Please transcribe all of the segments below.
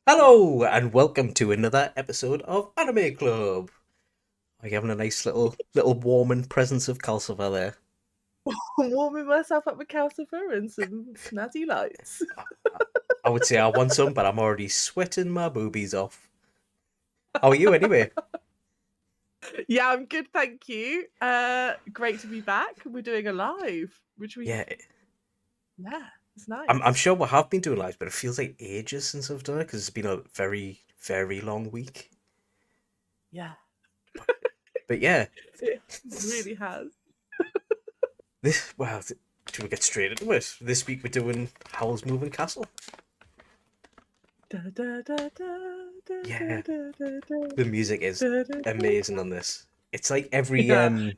Hello and welcome to another episode of Anime Club. Are you having a nice little warming presence of Calcifer there? Warming myself up with calcifer and some snazzy lights. I, I would say I want some, but I'm already sweating my boobies off. How are you anyway? Yeah, I'm good, thank you. Great to be back. We're doing a live, which Yeah, yeah, it's I'm nice. sure we have been doing lives, but it feels like ages since I've done it because it's been a very long week. Yeah, But, but yeah, it really has. should we get straight into it? This week we're doing Howl's Moving Castle. Da, da, da, da, da, da, Yeah, da, da, the music is da, da, amazing da. on this. It's like every Yeah,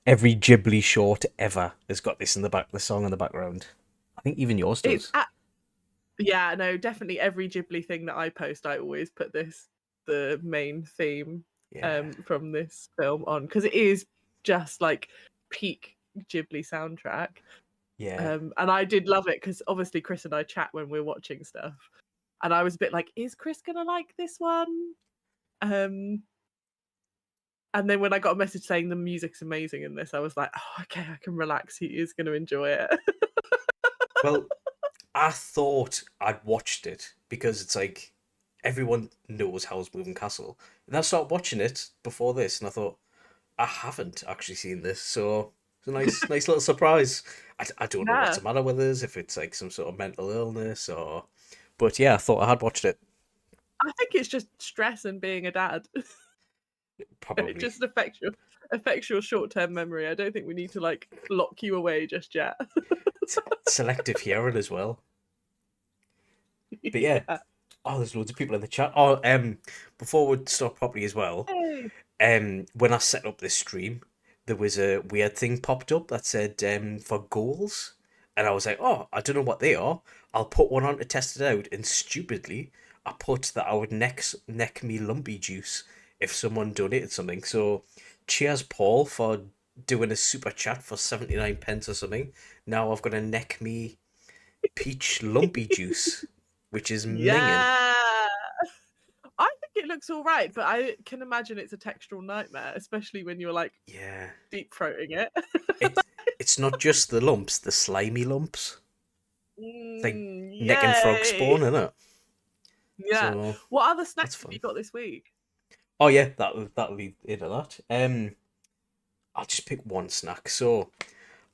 every Ghibli short ever has got this in the song in the background. I think even yours it's does. yeah, no, definitely every Ghibli thing that I post, I always put the main theme Yeah, from this film on because it is just like peak Ghibli soundtrack. yeah. And I did love it because obviously Chris and I chat when we're watching stuff, and I was a bit like, "Is Chris gonna like this one?" Um, and then when I got a message saying the music's amazing in this, I was like, "Oh, okay, I can relax. He is gonna enjoy it." Well, I thought I'd watched it because it's like everyone knows Howl's Moving Castle, and I started watching it before this, and I thought I haven't actually seen this, so it's a nice little surprise. I don't know what's Yeah, the matter with us, if it's like some sort of mental illness or, but yeah, I thought I had watched it. I think it's just stress and being a dad. It Probably just affects your short term memory. I don't think we need to like lock you away just yet. selective hearing as well. But yeah, Yeah. oh, there's loads of people in the chat. Oh, before we start properly as well, Hey. when I set up this stream, there was a weird thing popped up that said for goals, and I was like, oh, I don't know what they are. I'll put one on to test it out, and stupidly, I put that I would neck me lumpy juice if someone donated something. So, cheers, Paul, for doing a super chat for 79p or something. Now I've got a neck me peach lumpy juice, which is minging. Yeah. I think it looks all right, but I can imagine it's a textural nightmare, especially when you're like Yeah. deep throating it. It it's not just the lumps, the slimy lumps. It's like necking frog Yay! spawn, isn't it? Yeah. So What other that's snacks have you fun. got this week? Oh yeah, that'll lead into that. I'll just pick one snack. So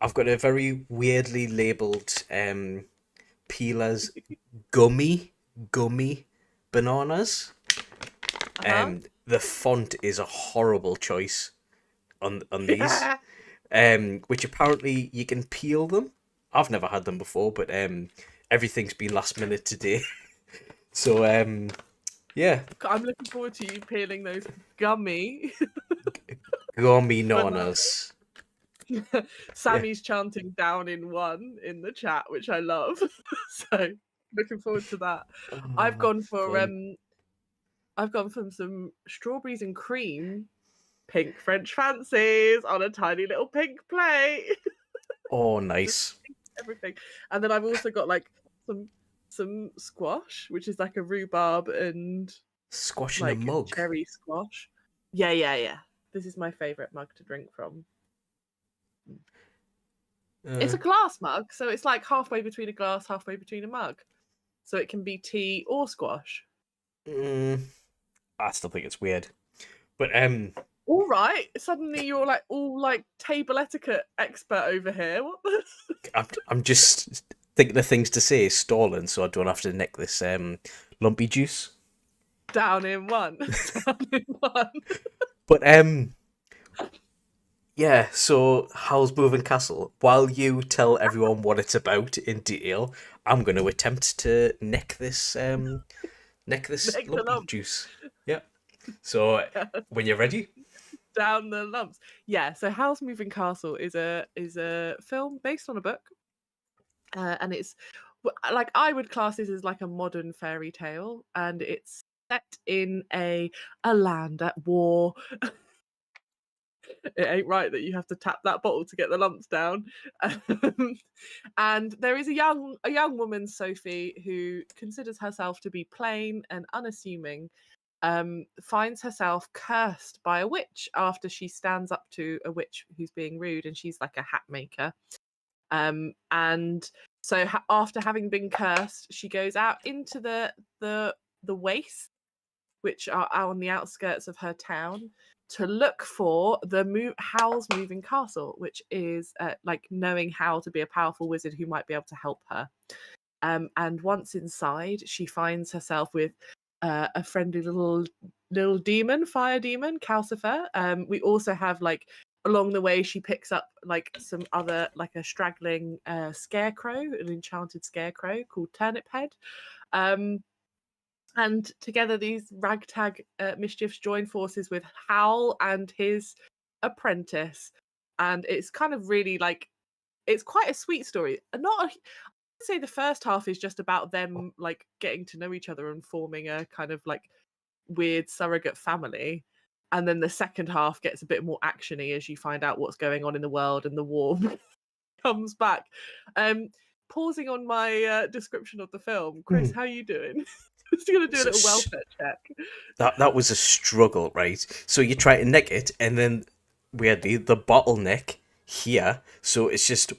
I've got a very weirdly labelled peelers gummy bananas. Uh-huh. The font is a horrible choice on these. Yeah. Which apparently you can peel them. I've never had them before, but everything's been last minute today. So yeah, I'm looking forward to you peeling those gummy gummy bananas. nanas. Yeah. Sammy's chanting down in one in the chat, which I love. So looking forward to that. I've Oh, gone for fun. I've gone for some strawberries and cream pink French fancies on a tiny little pink plate. Oh, Just nice. everything. And then I've also got like some some squash, which is like a rhubarb and Squash in a like mug. cherry squash. Yeah, yeah, yeah. This is my favorite mug to drink from. It's Uh, a glass mug, so it's like halfway between a glass, halfway between a mug. So it can be tea or squash. mm, I still think it's weird, but All right. Suddenly you're like all like table etiquette expert over here. What the I'm just thinking of things to say, stalling, so I don't have to nick this lumpy juice. down in one. Down in one. But yeah, so Howl's Moving Castle. While you tell everyone what it's about in detail, I'm going to attempt to neck this Make the lumpy lumps. juice. Yeah. So when you're ready, Down the lumps. Yeah, so Howl's Moving Castle is a film based on a book. And it's like I would class this as like a modern fairy tale, and it's set in a land at war. It ain't right that you have to tap that bottle to get the lumps down. Um, and there is a young woman, Sophie, who considers herself to be plain and unassuming, finds herself cursed by a witch after she stands up to a witch who's being rude, and she's like a hat maker. And so after having been cursed, she goes out into the waste, which are out on the outskirts of her town, to look for Howl's moving castle, which is like knowing Howl to be a powerful wizard who might be able to help her. And once inside, she finds herself with a friendly little demon, fire demon, Calcifer. We also have like along the way, she picks up like some other, like a straggling scarecrow, an enchanted scarecrow called Turnip Head. And together, these ragtag mischiefs join forces with Howl and his apprentice. And it's kind of really like, it's quite a sweet story. I'd say the first half is just about them like getting to know each other and forming a kind of like weird surrogate family. And then the second half gets a bit more actiony as you find out what's going on in the world and the war comes back. Pausing on my description of the film, Chris, how are you doing? Just going to do a little welfare check. That was a struggle, right? So you try to nick it, and then weirdly the bottleneck here. So it's just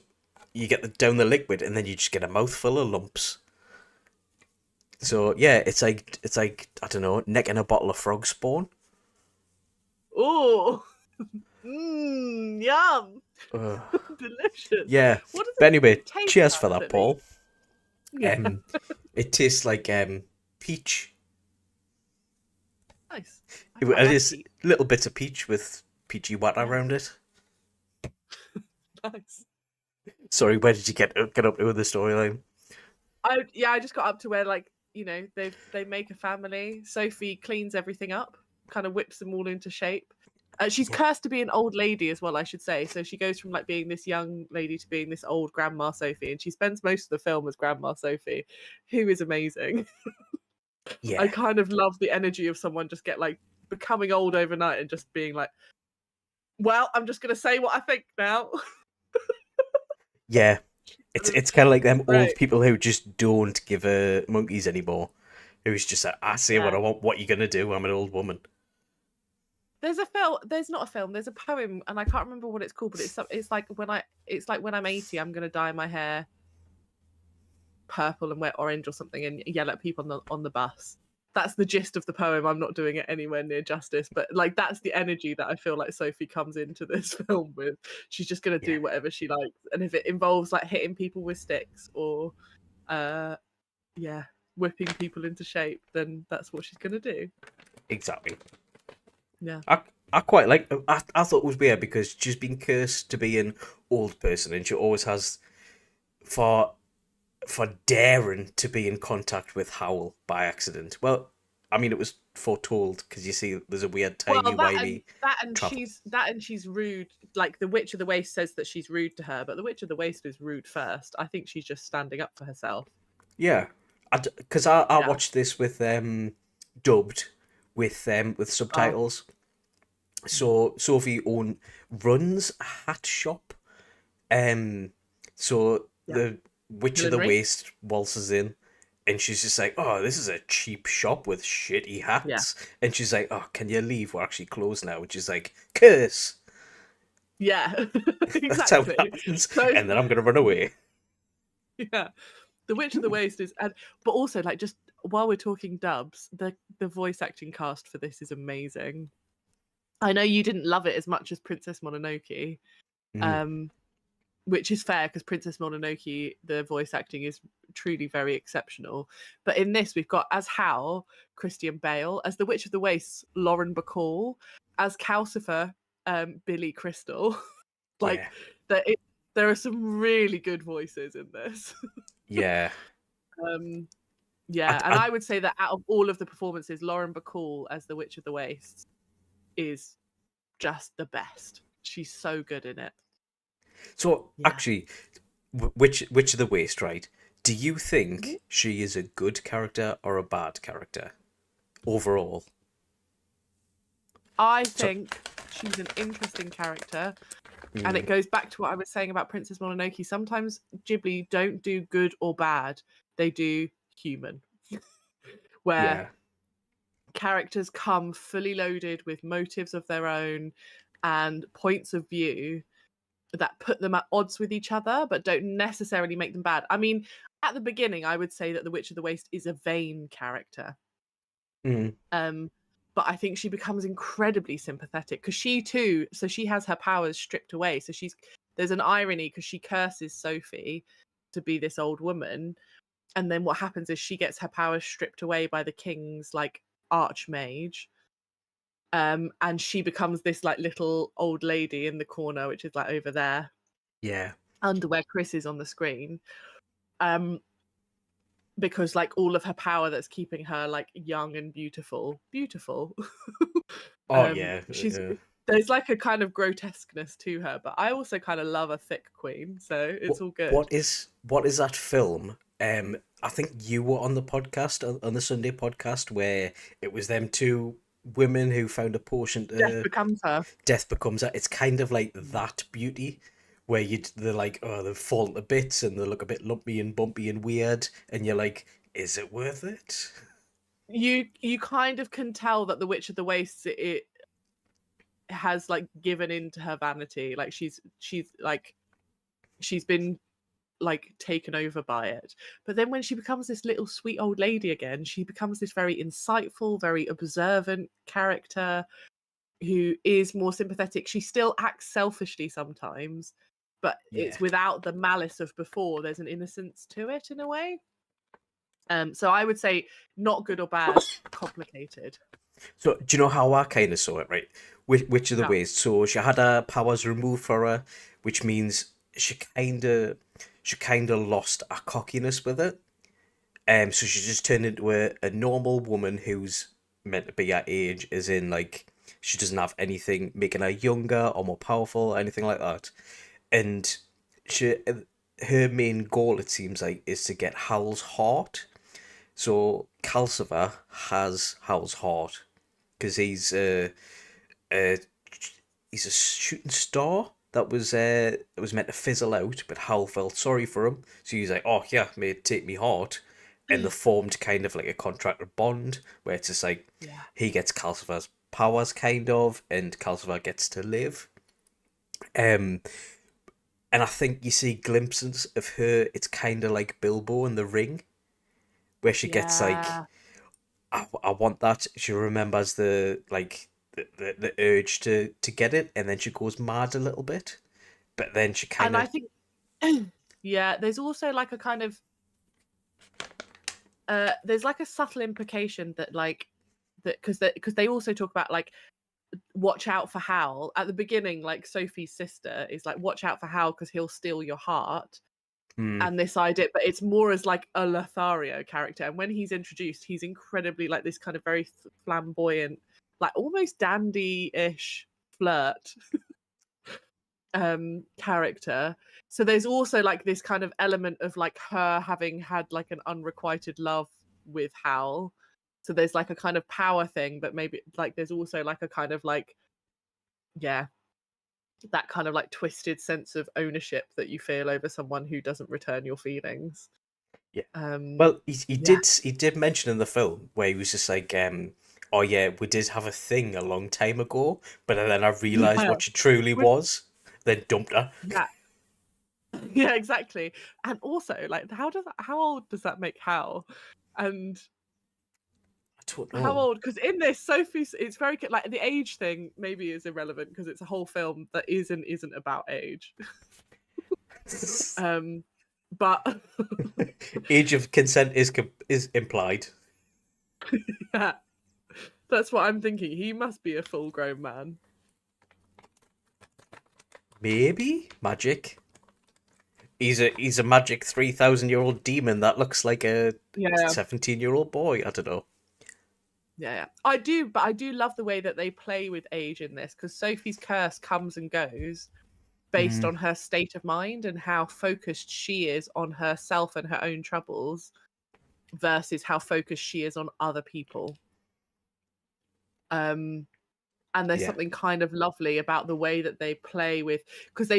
you get down the liquid, and then you just get a mouthful of lumps. So yeah, it's like I don't know, necking a bottle of frog spawn. Oh, yum, delicious. Yeah, What does but it anyway, taste cheers for like, that, Paul. Yeah. It tastes like peach. Nice. It is little bits of peach with peachy wet around it. Nice. Sorry, where did you get up to with the storyline? I just got up to where, like, you know, they make a family. Sophie cleans everything up, kind of whips them all into shape. She's cursed to be an old lady as well, I should say. So she goes from like being this young lady to being this old Grandma Sophie, and she spends most of the film as Grandma Sophie, who is amazing. Yeah, I kind of love the energy of someone just becoming old overnight and just being like, well, I'm just gonna say what I think now. yeah. It's kind of like them Right. old people who just don't give a monkeys anymore. Who's just like, I say what I want. What you gonna do? I'm an old woman. There's a film. There's not a film. There's a poem, and I can't remember what it's called. But it's like when I'm 80, I'm gonna dye my hair purple and wear orange or something, and yell at people on the bus. That's the gist of the poem. I'm not doing it anywhere near justice, but like that's the energy that I feel like Sophie comes into this film with. She's just gonna do whatever she likes, and if it involves like hitting people with sticks or, whipping people into shape, then that's what she's gonna do. Exactly. Yeah. I quite like. I thought it was weird because she's been cursed to be an old person, and she always has for daring to be in contact with Howl by accident. Well, I mean, it was foretold because you see, there's a weird timey-wimey. She's rude. Like the Witch of the Waste says that she's rude to her, but the Witch of the Waste is rude first. I think she's just standing up for herself. Yeah, because I watched this with dubbed with subtitles. So Sophie runs a hat shop. So the Witch of the Waste waltzes in, and she's just like, "Oh, this is a cheap shop with shitty hats." Yeah. And she's like, "Oh, can you leave? We're actually closed now." Which is like, curse. Yeah, exactly. That's how it happens. And then I'm gonna run away. Yeah, the Witch of the Waste is, but also like just while we're talking dubs, the voice acting cast for this is amazing. I know you didn't love it as much as Princess Mononoke, which is fair because Princess Mononoke, the voice acting is truly very exceptional. But in this, we've got as Howl, Christian Bale, as the Witch of the Waste, Lauren Bacall, as Calcifer, Billy Crystal. There are some really good voices in this. Yeah. And I would say that out of all of the performances, Lauren Bacall as the Witch of the Waste is just the best. She's so good in it. So actually, Witch of the Waste, right? Do you think she is a good character or a bad character overall? I So, think she's an interesting character. And it mm, goes back to what I was saying about Princess Mononoke. Sometimes Ghibli don't do good or bad, they do human, where yeah, characters come fully loaded with motives of their own and points of view that put them at odds with each other, but don't necessarily make them bad. I mean, at the beginning, I would say that the Witch of the Waste is a vain character. mm, Um, but I think she becomes incredibly sympathetic because she too, so she has her powers stripped away. So there's an irony because she curses Sophie to be this old woman, and then what happens is she gets her powers stripped away by the king's like archmage, and she becomes this like little old lady in the corner, which is like over there yeah, under where Chris is on the screen. Um, because like all of her power that's keeping her like young and beautiful. oh yeah. She's there's like a kind of grotesqueness to her, but I also kind of love a thick queen, so it's What all good. what is that film? I think you were on the podcast on the Sunday podcast where it was them two women who found a potion Death to becomes her. death becomes that. It's kind of like that beauty where they're like, oh, they fall to bits and they look a bit lumpy and bumpy and weird, and you're like, is it worth it? You kind of can tell that the Witch of the Wastes it has like given into her vanity. Like she's been like taken over by it. But then when she becomes this little sweet old lady again, she becomes this very insightful, very observant character who is more sympathetic. She still acts selfishly sometimes, but Yeah. it's without the malice of before. There's an innocence to it in a way. So I would say not good or bad, complicated. So do you know how I kind of saw it, right? Which of the Yeah. ways? So she had her powers removed for her, which means she kind of lost her cockiness with it. So she just turned into a normal woman who's meant to be her age, as in like she doesn't have anything making her younger or more powerful or anything like that. And she her main goal, it seems like, is to get Howl's heart. So Calcifer has Howl's heart because uh, he's a shooting star that was meant to fizzle out, but Howl felt sorry for him, so he's like, "Oh yeah, mate, take me heart," and they formed kind of like a contracted bond where it's just like Yeah. he gets Calcifer's powers, kind of, and Calcifer gets to live. Um, and I think you see glimpses of her. It's kind of like Bilbo in The Ring, where she gets like, Yeah. I want that. She remembers the urge to get it, and then she goes mad a little bit. But then she kind And I of think yeah, there's also like a kind of there's like a subtle implication that like that because they also talk about like watch out for Howl at the beginning. Like Sophie's sister is like watch out for Howl because he'll steal your heart. mm, And this idea, but it's more as like a Lothario character. And when he's introduced, he's incredibly like this kind of very flamboyant, like almost dandy-ish flirt character. So there's also like this kind of element of like her having had like an unrequited love with Howl. So there's like a kind of power thing, but maybe like there's also like a kind of like, yeah, that kind of like twisted sense of ownership that you feel over someone who doesn't return your feelings. yeah. Um Well, yeah. he did mention in the film where he was just like, oh yeah, we did have a thing a long time ago, but then I realized Yeah. what she truly Which was, then dumped her. yeah. Yeah, exactly. And also, like, how old does that make Hal? And I don't how know. old? Because in this, Sophie's it's very like the age thing maybe is irrelevant because it's a whole film that isn't about age. Um, but Age of consent is implied. yeah, that's what I'm thinking. He must be a full-grown man. Maybe magic. He's a magic 3,000-year-old demon that looks like a Yeah, 17-year-old boy. I don't know. yeah, yeah. I do love the way that they play with age in this because Sophie's curse comes and goes based Mm, on her state of mind and how focused she is on herself and her own troubles versus how focused she is on other people. Um, And there's Yeah. something kind of lovely about the way that they play with, because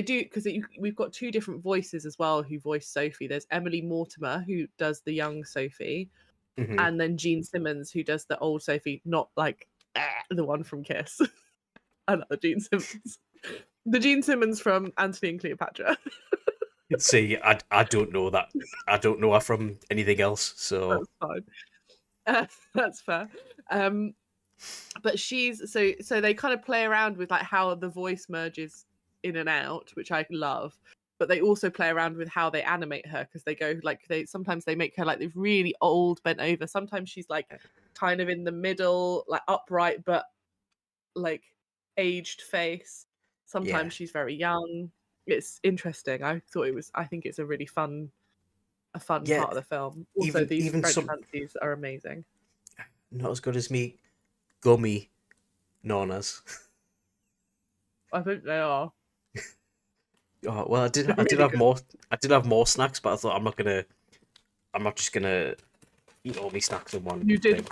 we've got two different voices as well who voice Sophie. There's Emily Mortimer who does the young Sophie, Hmm. and then Gene Simmons who does the old Sophie, not like the one from Kiss. Another Gene Simmons. The Gene Simmons from Antony and Cleopatra. See, I don't know that. I don't know her from anything else. So That's fine. That's fair. But so they kind of play around with like how the voice merges in and out, which I love. But they also play around with how they animate her, because they go like sometimes they make her like this really old bent over. Sometimes she's like kind of in the middle, like upright but like aged face. yeah, Sometimes she's very young. It's interesting. I think it's a fun yeah. part of the film. Also, Even these even French some fancies are amazing. not as good as me gummy nonas. I think they are. Oh well, They're I did really have good. more. I did have more snacks, but I thought I'm not just gonna eat all my snacks in one You thing. did.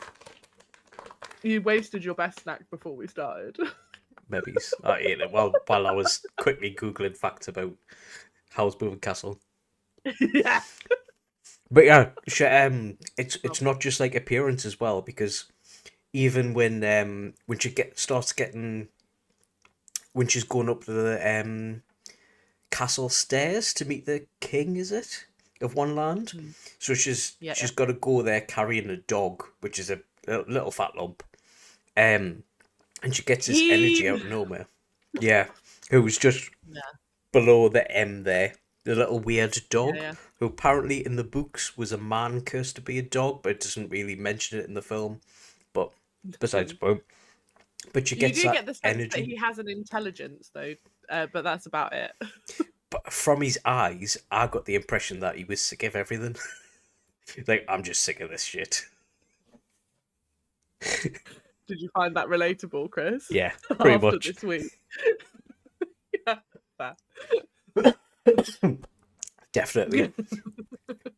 You wasted your best snack before we started. Maybe I ate it while I was quickly googling facts about Howl's Moving Castle. Yeah. But yeah, Oh, it's not just like appearance as well, because even when she starts getting when she's going up the castle stairs to meet the king, is it, of one land? mm. So Yeah, yeah. she's got to go there carrying a dog, which is a little fat lump. Um, and she gets this energy Keen. out of nowhere. Yeah, who was just Yeah, below the M there. The little weird yeah, dog, yeah. who apparently in the books was a man cursed to be a dog, but it doesn't really mention it in the film. But besides the Mm. point, but she You gets do that get the sense that energy. he has an intelligence, though, but that's about it. But from his eyes, I got the impression that he was sick of everything. Like, I'm just sick of this shit. Did you find that relatable, Chris? Yeah, pretty After much. this week, yeah, fair. Definitely.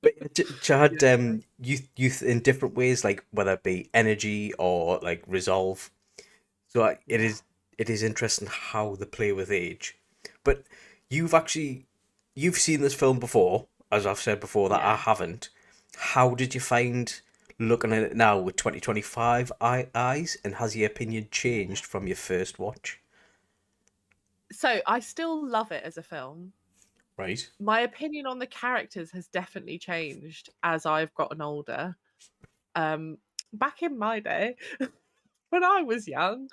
But yeah, Yeah, Chad, yeah. youth in different ways, like whether it be energy or like resolve. So Yeah. it is interesting how they play with age. But you've actually you've seen this film before, as I've said before that I Yeah. haven't. How did you find looking at it now with 2025 eyes, and has your opinion Yeah. changed from your first watch? So I still love it as a film. Right. My opinion on the characters has definitely changed as I've gotten older. Um, Back in my day, when I was young,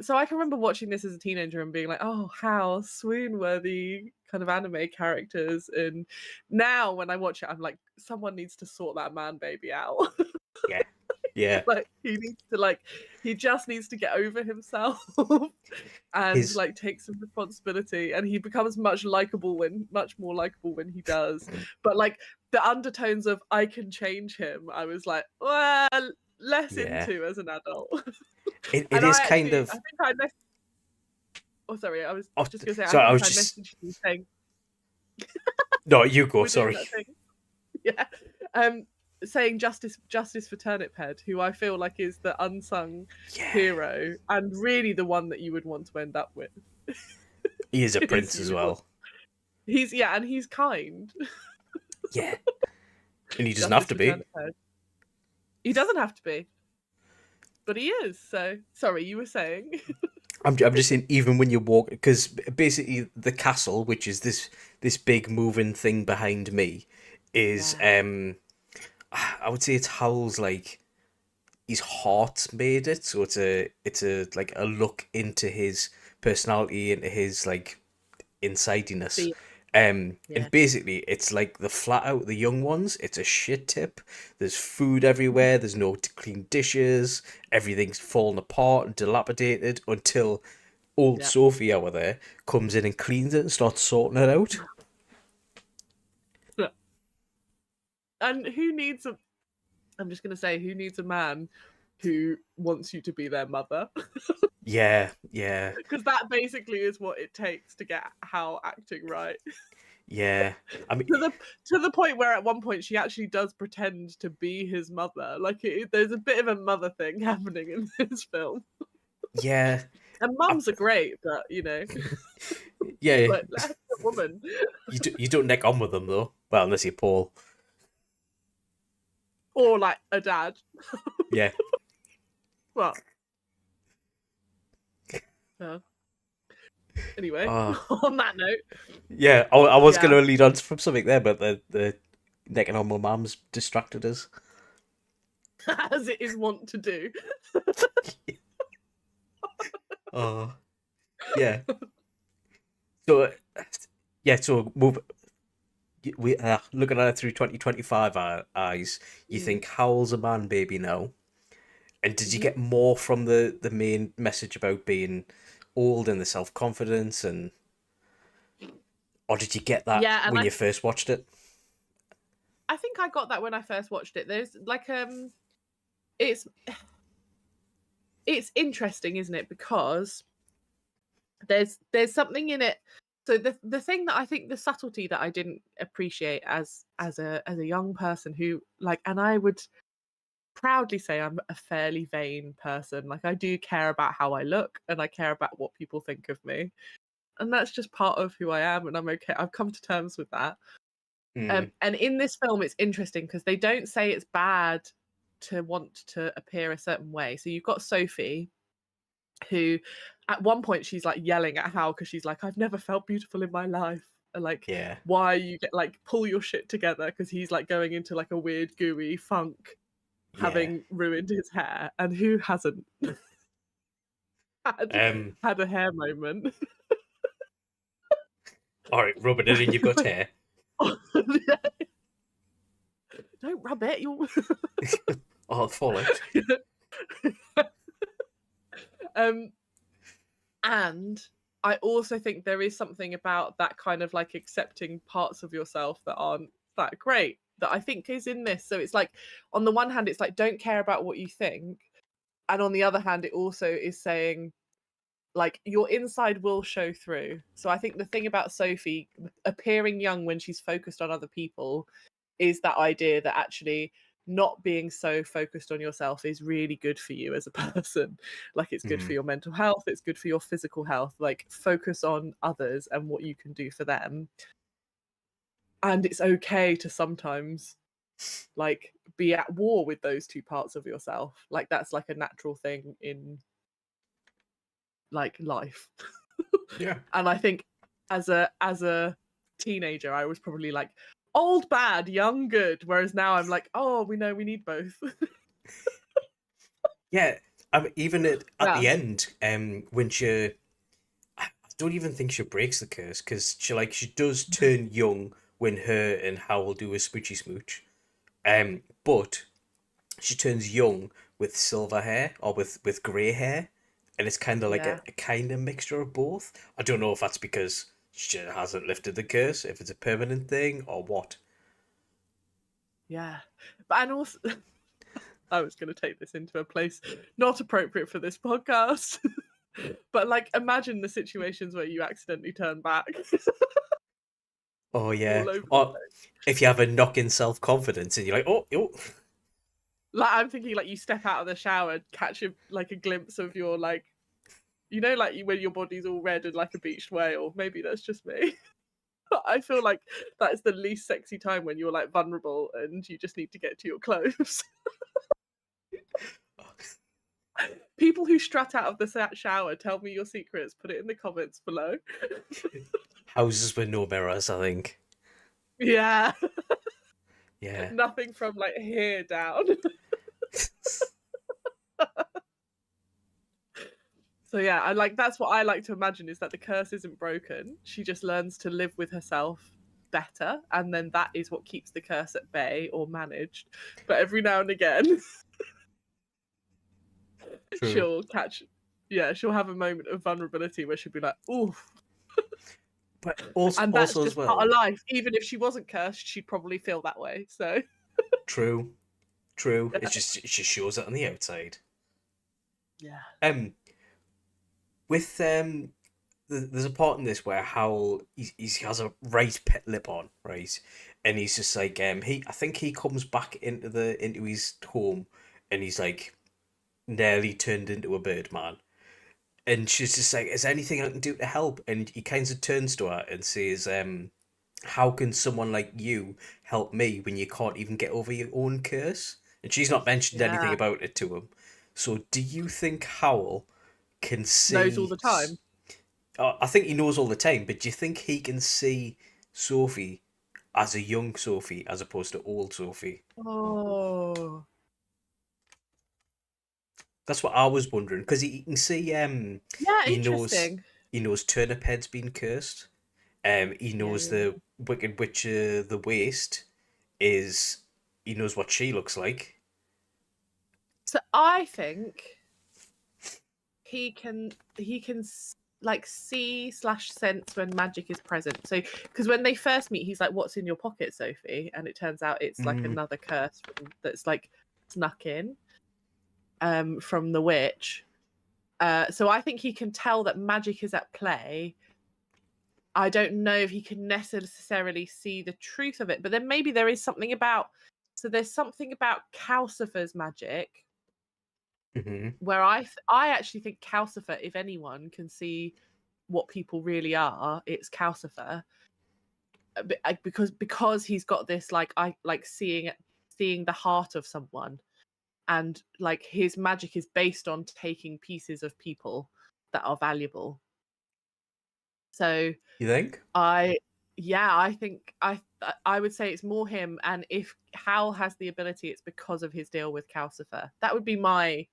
so I can remember watching this as a teenager and being like, "Oh, how swoon-worthy kind of anime characters." And now when I watch it, I'm like, someone needs to sort that man baby out. Yeah. Yeah. Like he just needs to get over himself and His like take some responsibility, and he becomes much more likable when he does. But like the undertones of I can change him, I was like, well, less yeah. into as an adult. It And is kind I of. think I messaged, oh sorry, I was Oh, just gonna say I sorry, I think was I just. messaged you saying No, you go. we're doing Sorry. that thing. Yeah. Saying justice for Turnip Head, who I feel like is the unsung Yeah. hero and really the one that you would want to end up with. He is a Is prince you as would want well. and he's kind. Yeah. And he doesn't have Justice to for be. Turnip Head. He doesn't have to be, but he is. So sorry, you were saying. I'm just saying, even when you walk, because basically the castle, which is this big moving thing behind me, is Yeah. I would say it's Howl's like his heart's made it, so it's a like a look into his personality, into his like insidiness. See, And yeah. basically, it's like the flat out the young ones. It's a shit tip. There's food everywhere. There's no clean dishes. Everything's falling apart and dilapidated until old Yeah. Sophie over there comes in and cleans it and starts sorting it out. And who needs a? I'm just gonna say, who needs a man who wants you to be their mother? Yeah, yeah, Because that basically is what it takes to get Hal acting right. yeah. I mean, To the point where at one point she actually does pretend to be his mother. Like there's a bit of a mother thing happening in this film. yeah. And mums are great, but you know, Yeah, like that's a woman. you don't neck on with them though. Well, unless you're Paul. Or like a dad. Yeah. Well, uh, anyway, Uh, on that note, yeah, I was yeah, going to lead on from something there, but the necking on my mum's distracted us. as it is wont to do. Oh, yeah. So, yeah, so we looking at it through 2025 eyes, you Mm. think Howl's a man baby now? And did you Mhm. get more from the main message about being old and the self confidence, and or did you get that Yeah, and when you first watched it? I think I got that when I first watched it. There's like it's it's interesting, isn't it? Because there's something in it. So the thing that I think the subtlety that I didn't appreciate as a young person who like, and I would proudly say I'm a fairly vain person. Like I do care about how I look and I care about what people think of me. And that's just part of who I am and I'm okay. I've come to terms with that. Mm, And in this film it's interesting because they don't say it's bad to want to appear a certain way. So you've got Sophie who at one point she's like yelling at Hal because she's like, I've never felt beautiful in my life. And like, yeah. why you get like pull your shit together because he's like going into like a weird gooey funk Yeah. having ruined his hair. And who hasn't had Um. had a hair moment? All right, rub it in, and you've got hair. Don't rub it. You'll Oh, I'll fall out. um and I also think there is something about that kind of like accepting parts of yourself that aren't that great that I think is in this. So it's like, on the one hand, it's like, don't care about what you think. And on the other hand, it also is saying, like, your inside will show through. So I think the thing about Sophie appearing young when she's focused on other people is that idea that actually not being so focused on yourself is really good for you as a person. Like it's good for Mm, your mental health, it's good for your physical health. Like focus on others and what you can do for them. And it's okay to sometimes like be at war with those two parts of yourself. Like that's like a natural thing in like life. yeah. And I think as a teenager I was probably like old bad, young good, whereas now I'm like, oh, we know we need both. Yeah. Even at Yeah. the end, when I don't even think she breaks the curse because she does turn young when her and Howl do a smoochy smooch. But she turns young with silver hair or with grey hair, and it's kind of like Yeah. a kind of mixture of both. I don't know if that's because she hasn't lifted the curse, if it's a permanent thing, or what. Yeah. But and also I was going to take this into a place not appropriate for this podcast. But like imagine the situations where you accidentally turn back Oh yeah. all over the Or place. if you have a knock in self confidence and you're like, oh, oh, Like I'm thinking like you step out of the shower, catch like a glimpse of your like, you know, like when your body's all red and like a beached whale. Maybe that's just me. I feel like that is the least sexy time when you're like vulnerable and you just need to get to your clothes. People who strut out of the shower, tell me your secrets. Put it in the comments below. houses with no mirrors, I think. Yeah, Yeah. nothing from like here down. So yeah, I like that's what I like to imagine is that the curse isn't broken. She just learns to live with herself better, and then that is what keeps the curse at bay or managed. But every now and again, True. she'll catch, yeah, she'll have a moment of vulnerability where she'll be like, "Ooh," But also, and that's also as just part of well, life. Even if she wasn't cursed, she'd probably feel that way. So true, true. yeah, It just shows it on the outside. yeah, Um, with there's a part in this where Howl he has a right pet lip on, right, and he's just like I think he comes back into his home, and he's like nearly turned into a bird man, and she's just like, "Is there anything I can do to help?" And he kind of turns to her and says, "How can someone like you help me when you can't even get over your own curse?" And she's not mentioned anything Yeah. about it to him. So, do you think Howl can Knows all see? the time. I think he knows all the time, but do you think he can see Sophie as a young Sophie as opposed to old Sophie? Oh. That's what I was wondering because he can see. Yeah, He knows. interesting. He knows Turnip Head's been cursed. He Yeah, knows yeah, the yeah. Wicked Witch of the Waste is. He knows what she looks like. So I think like see slash sense when magic is present. So because when they first meet, he's like, "What's in your pocket, Sophie?" And it turns out it's like Mm, another curse that's like snuck in from the witch. So I think he can tell that magic is at play. I don't know if he can necessarily see the truth of it, but then maybe there is something about. So there's something about Calcifer's magic hmm where I actually think Calcifer, if anyone can see what people really are, it's Calcifer. Because he's got this like I like seeing the heart of someone, and like his magic is based on taking pieces of people that are valuable. So You think? I yeah, I think I would say it's more him, and if Hal has the ability, it's because of his deal with Calcifer. That would be my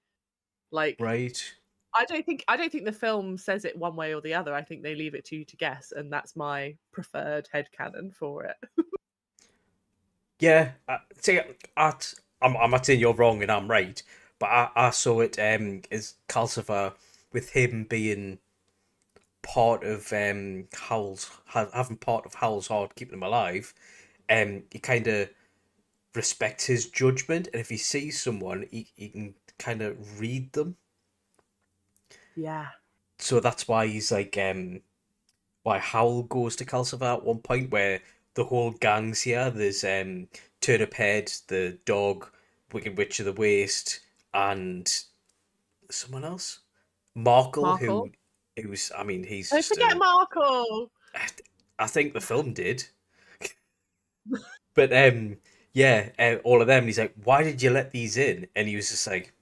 like Right. I don't think the film says it one way or the other. I think they leave it to you to guess, and that's my preferred headcanon for it. Yeah. See, I'm not saying you're wrong and I'm right, but I saw it as Calcifer with him being part of having part of Howl's heart keeping him alive. He kind of respects his judgment, and if he sees someone, he can kind of read them. Yeah. So that's why he's like why Howl goes to Calcifer at one point where the whole gang's here. There's Turnip Head, the dog, Wicked Witch of the Waste, and someone else. Markle, Markle. who's I mean, he's Don't just forget a Markle. I think the film did. But yeah, all of them. And he's like, "Why did you let these in?" And he was just like,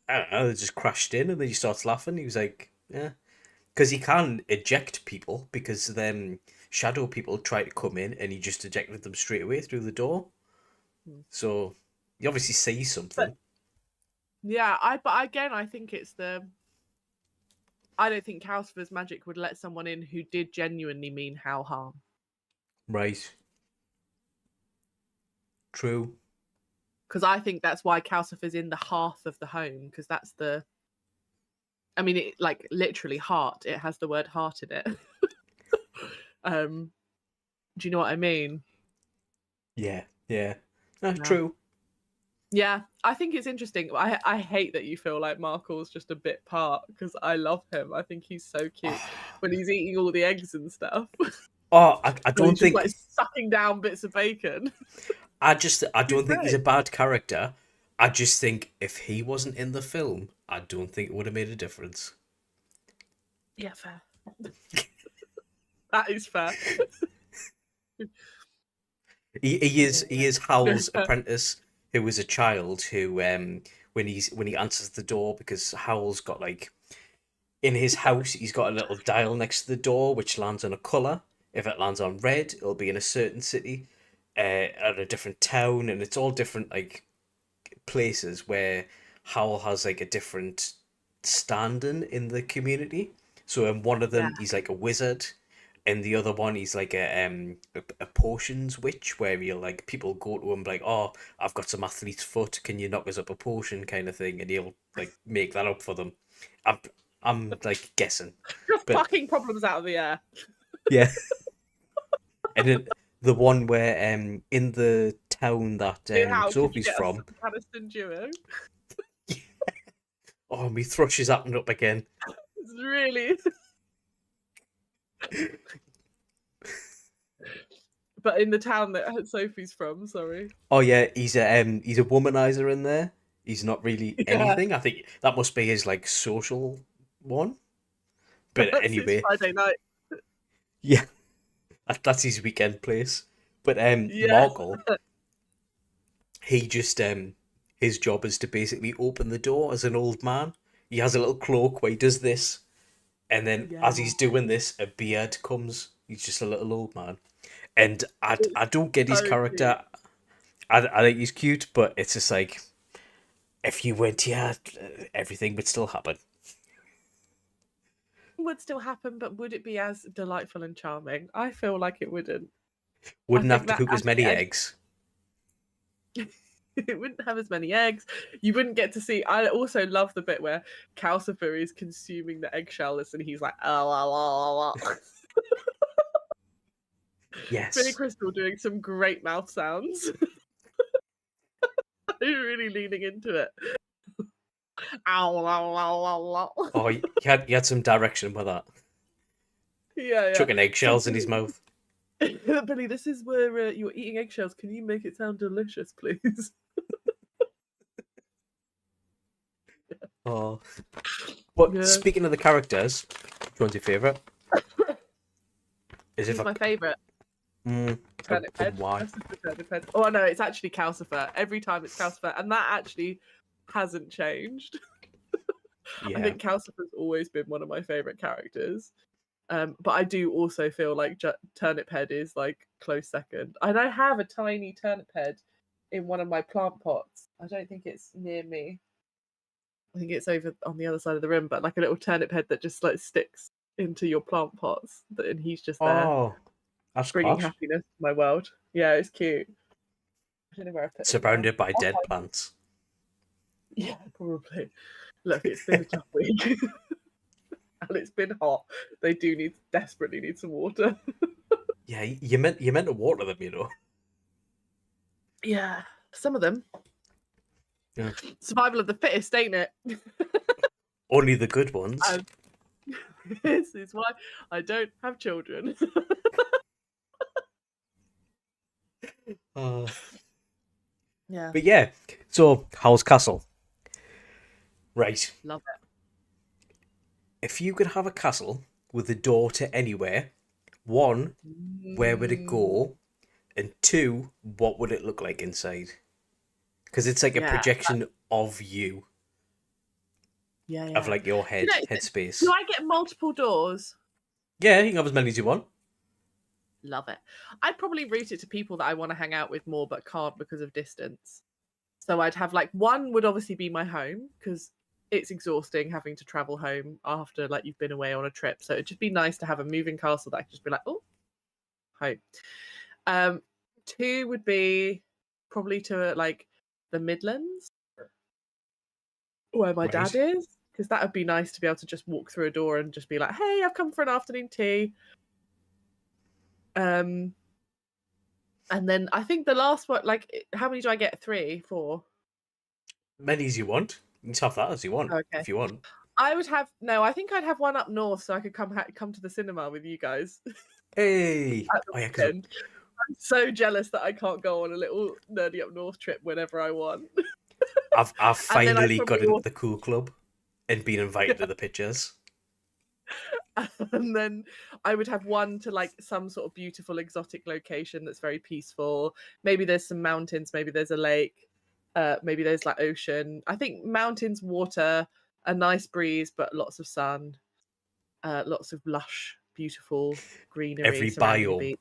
"I don't know." They just crashed in, and then he starts laughing. He was like, "Yeah," because he can eject people because then shadow people try to come in, and he just ejected them straight away through the door. Hmm. So he obviously sees But something, yeah, but again, I think it's the. I don't think Calcifer's magic would let someone in who did genuinely mean Hal harm. right? True. Because I think that's why Calcifer's in the hearth of the home, because that's the. I mean, it like literally heart. It has the word heart in it. um, do you know what I mean? Yeah, yeah. No, Yeah. true. Yeah, I think it's interesting. I hate that you feel like Markle's just a bit part because I love him. I think he's so cute when he's eating all the eggs and stuff. Oh, I When don't he's just like think sucking down bits of bacon. I He's don't think he's great. a bad character. I just think if he wasn't in the film, I don't think it would have made a difference. Yeah, fair. That is fair. He is Howl's apprentice, who was a child who when he answers the door because Howl's got like in his house he's got a little dial next to the door which lands on a colour. If it lands on red, it'll be in a certain city, at a different town, and it's all different like places where Howl has like a different standing in the community. So in one of Yeah, them, he's like a wizard. In the other one, he's like a potions witch, where he'll like people go to him like, "Oh, I've got some athlete's foot. Can you knock us up a potion?" kind of thing, and he'll like make that up for them. I'm I'm like guessing, just but plucking problems out of the air. yeah. And then the one where in the town that Hey, how could you Sophie's get us from, some Aniston duo? oh, my thrush is happening up again. It's really. But in the town that Sophie's from, sorry. Oh yeah, he's a womanizer in there. He's not really Yeah. anything. I think that must be his like social. one. But That's his anyway, Friday night. yeah, that's his weekend place. But Yeah. Markle, he just his job is to basically open the door as an old man. He has a little cloak where he does this, and then Yeah. as he's doing this, a beard comes. He's just a little old man, and I It's don't get his so cute. character. I think he's cute, but it's just like if you went here, everything would still happen. Would still happen, but would it be as delightful and charming? I feel like it wouldn't. I Wouldn't have think to that cook as actually many eggs. it wouldn't have as many eggs. You wouldn't get to see. I also love the bit where Calcifer is consuming the eggshells and he's like, oh, la, la, la. Billy Yes. Crystal doing some great mouth sounds. Really leaning into it. Ow, ow, ow, ow, ow. Oh, he had some direction with that. Yeah, yeah. Chucking So, eggshells in his mouth. Billy, this is where you're eating eggshells. Can you make it sound delicious, please? Oh. But Yeah. speaking of the characters, which one's your favourite? Is it He's my favourite. Turnip and head. why? That's just the turnip head. Oh no, it's actually Calcifer. Every time it's Calcifer, and that actually hasn't changed. I Yeah. think Calcifer's always been one of my favourite characters. But I do also feel like Turnip Head is like close second. And I have a tiny turnip head in one of my plant pots. I don't think it's near me. I think it's over on the other side of the room, but like a little turnip head that just like sticks into your plant pots, and he's just there Oh, that's bringing posh. happiness to my world. Yeah, it's cute. I don't know where I put him now. Surrounded by I'll dead find- plants. Yeah, probably. Look, it's been a tough week. And it's been hot. They do desperately need some water. Yeah, you meant to water them, you know. Yeah, some of them. Yeah. Survival of the fittest, ain't it? Only the good ones. And this is why I don't have children. Uh, Yeah, but yeah, so Howl's Castle. Right. love it. If you could have a castle with a door to anywhere, one, where would it go? And two, what would it look like inside? Because it's like a Yeah, projection of you, yeah, of yeah. like your You know, headspace. do I get multiple doors? Yeah, you can have as many as you want. Love it. I'd probably route it to people that I want to hang out with more but can't because of distance. So I'd have like one would obviously be my home because it's exhausting having to travel home after like you've been away on a trip. So it'd just be nice to have a moving castle that I could just be like, oh, home. Two would be probably to like the Midlands where my dad Right. is, because that would be nice to be able to just walk through a door and just be like, hey, I've come for an afternoon tea. And then I think the last one, like, how many do I get? 3, 4? Many as you want. You can just have that as you want, Okay. if you want. I would have no. I think I'd have one up north so I could come to the cinema with you guys Hey! at the Oh, yeah, because weekend. I'm so jealous that I can't go on a little nerdy up north trip whenever I want. I've And then I'd finally got probably into also, the cool club and been invited to the pictures. and then I would have one to like some sort of beautiful exotic location that's very peaceful. Maybe there's some mountains. Maybe there's a lake. Maybe there's like ocean. I think mountains, water, a nice breeze, but lots of sun. Lots of lush, beautiful greenery Every surrounding a biome. beach.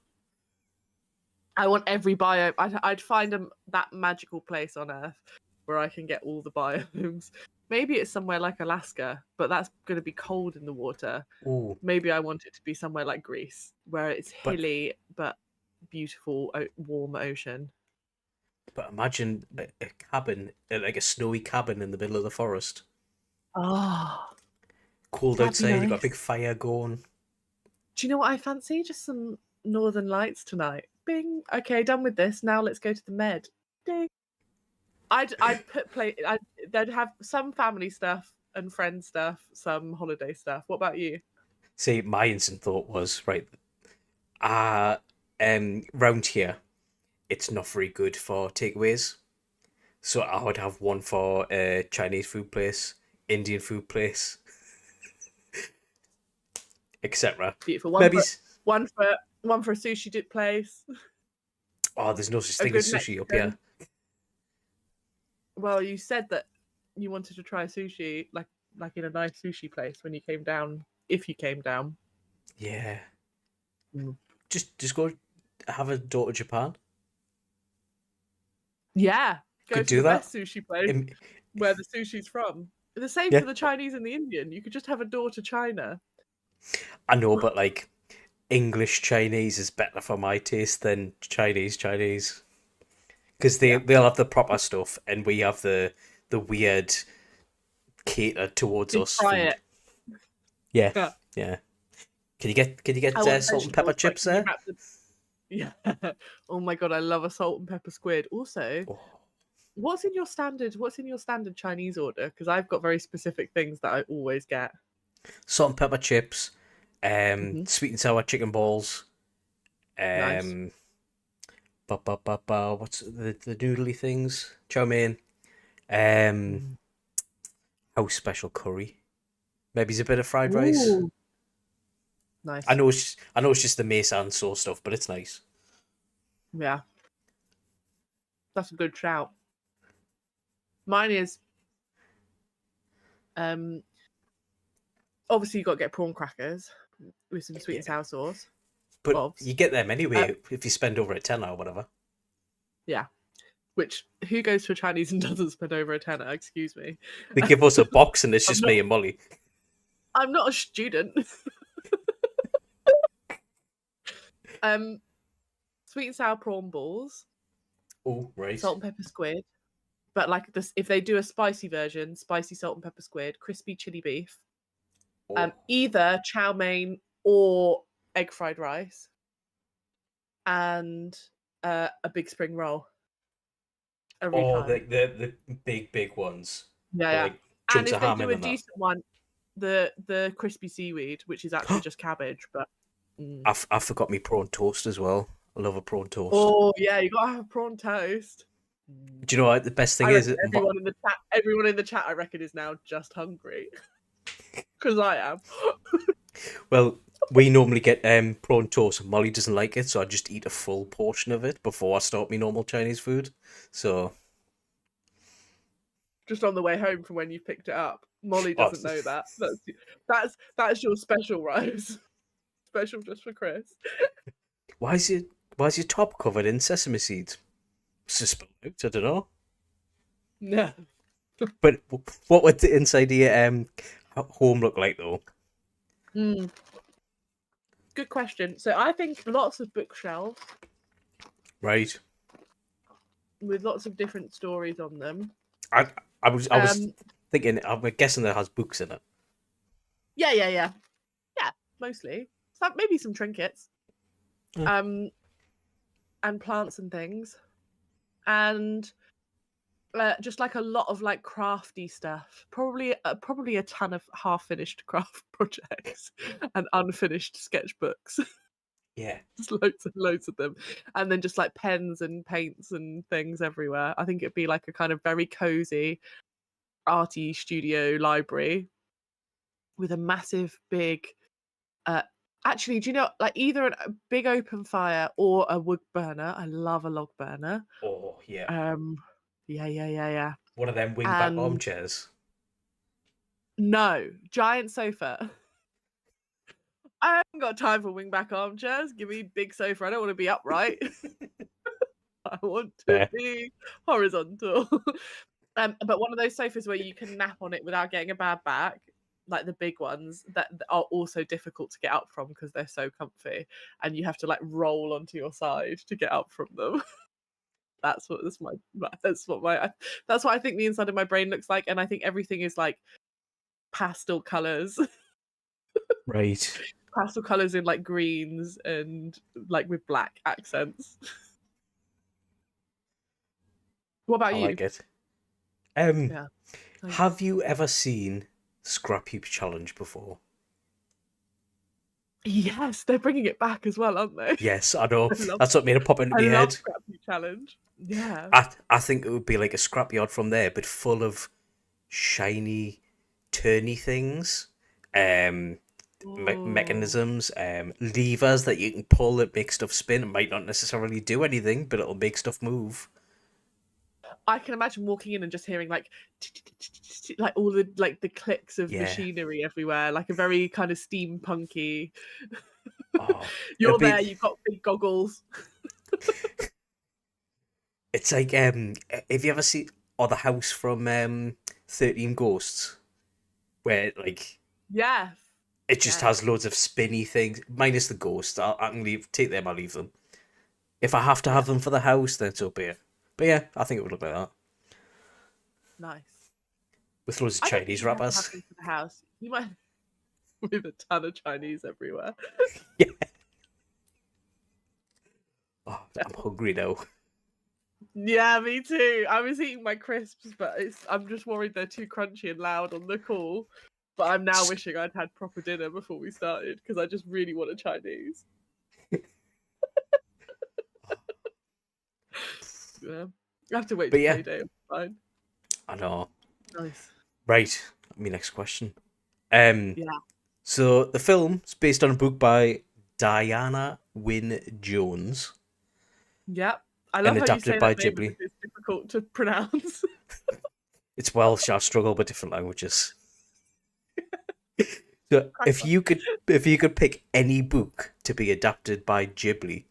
I want every biome. I'd find that magical place on Earth where I can get all the biomes. Maybe it's somewhere like Alaska, but that's going to be cold in the water. Ooh. Maybe I want it to be somewhere like Greece, where it's But hilly but beautiful, warm ocean. but imagine a cabin, like a snowy cabin in the middle of the forest. Oh, Cold that'd be outside, you got a nice. big fire going. Do you know what I fancy? Just some Northern Lights tonight. Bing. Okay, done with this. Now let's go to the Med. Ding. I'd put play. They'd have some family stuff and friend stuff, some holiday stuff. What about you? See, my instant thought was, right, round here, it's not very good for takeaways. So I would have one for a Chinese food place, Indian food place, etc. Beautiful. Maybe. One for one for a sushi dip place. Oh, there's no such A thing as good sushi up Mexican. here. Well, you said that you wanted to try sushi, like in a nice sushi place when you came down. If you came down, Yeah. Mm. Just go have a tour to Japan. Yeah, go Could to do the that. best sushi place Im- where the sushi's from. The same Yeah, for the Chinese and the Indian. You could just have a door to China. I know, but like English Chinese is better for my taste than Chinese because Yeah, they'll have the proper stuff and we have the weird catered towards deep us fry food. it. Yeah, Yeah, yeah. Can you get I want salt and pepper vegetables, but chips can you there? wrap them? Yeah. Oh my god, I love a salt and pepper squid. Also, Oh, what's in your standard Chinese order? Because I've got very specific things that I always get. salt and pepper chips, Hmm. sweet and sour chicken balls, Nice. um, what's the noodly things? Chow mein, um, Mm. house special curry. Maybe it's a bit of fried rice. Ooh, nice. I know it's just the Mason sauce stuff, but it's nice. Yeah, that's a good shout. Mine is um obviously you got to get prawn crackers with some sweet Yeah, and sour sauce. but Bobs. you get them Uh, anyway if you spend over a tenner or whatever. yeah. Which who goes to a Chinese and doesn't spend over a tenner? Excuse me. They give us a box and it's I'm just not. me and Molly. I'm not a student. um, Sweet and sour prawn balls, Oh, right. salt and pepper squid. But like this, if they do a spicy version, spicy salt and pepper squid, crispy chili beef, Oh, either chow mein or egg fried rice, and a big spring roll every oh, time. the big ones Yeah, with yeah. like And chunks if of they ham do in a and that. decent one, the crispy seaweed, which is actually just cabbage, but I forgot me prawn toast as well. I love a prawn toast. oh yeah, you gotta have prawn toast. Do you know what the best thing I is? reckon everyone in the chat, I reckon, is now just hungry because I am. Well, we normally get prawn toast. Molly doesn't like it, so I just eat a full portion of it before I start my normal Chinese food. So, Just on the way home from when you picked it up. Molly oh, doesn't know that. That's your special rice. Special just for Chris. why is it? Why is your top covered in sesame seeds? It's just spelled out. I don't know. Yeah. But what would the inside of your home look like though? Mm. Good question. So I think lots of bookshelves Right. with lots of different stories on them. I I was Um, thinking. I'm guessing that has books in it. yeah, mostly. Maybe some trinkets. Mm. And plants and things, and just like a lot of like crafty stuff. Probably a ton of half finished craft projects and unfinished sketchbooks. Yeah. Just loads and loads of them, and then just like pens and paints and things everywhere. I think it'd be like a kind of very cozy, arty studio library with a massive big. Actually, do you know like either a big open fire or a wood burner? I love a log burner. Oh yeah. Um, yeah. One of them wingback And armchairs. no, giant sofa. I haven't got time for wingback armchairs. Give me big sofa. I don't want to be upright. I want to Fair. be horizontal. But one of those sofas where you can nap on it without getting a bad back, like the big ones that are also difficult to get up from because they're so comfy, and you have to like roll onto your side to get up from them. That's what that's my that's what my that's what I think the inside of my brain looks like, and I think everything is like pastel colors, Right. pastel colors in like greens and like with black accents. What about I you? like it. Yeah. Nice. Have you ever seen Scrap Heap Challenge before? Yes, they're bringing it back as well, aren't they? Yes, I know. I love That's what made it pop into I my love head. Scrap Heap Challenge. Yeah. I think it would be like a scrapyard from there, but full of shiny, turny things. Um, Oh. mechanisms, levers that you can pull that make stuff spin. It might not necessarily do anything, but it'll make stuff move. I can imagine walking in and just hearing like like all the like the clicks of Yeah. machinery everywhere, like a very kind of steampunky. Oh, it'll You're there, be. you've got big goggles. It's like have you ever seen the house from 13 Ghosts, where like Yes. it just Yes. has loads of spinny things, minus the ghosts. I can take them. I'll leave them. If I have to Yeah. have them for the house, then so be it. But yeah, I think it would look like that Nice. with loads of I don't think Chinese you have to have rappers. them for the house. You might with a ton of Chinese everywhere. Yeah. Oh, I'm hungry now. Yeah, me too. I was eating my crisps, but I'm just worried they're too crunchy and loud on the call. But I'm now wishing I'd had proper dinner before we started because I just really want a Chinese. Yeah. I have to wait But till yeah, payday. Fine. I know. Nice. Right, my next question. Yeah. So the film is based on a book by Diana Wynne Jones Yep. I and love how you adapted say by that name as if Ghibli. it's difficult to pronounce. It's Welsh. I struggle with different languages. So Crack on. if you could pick any book to be adapted by Ghibli,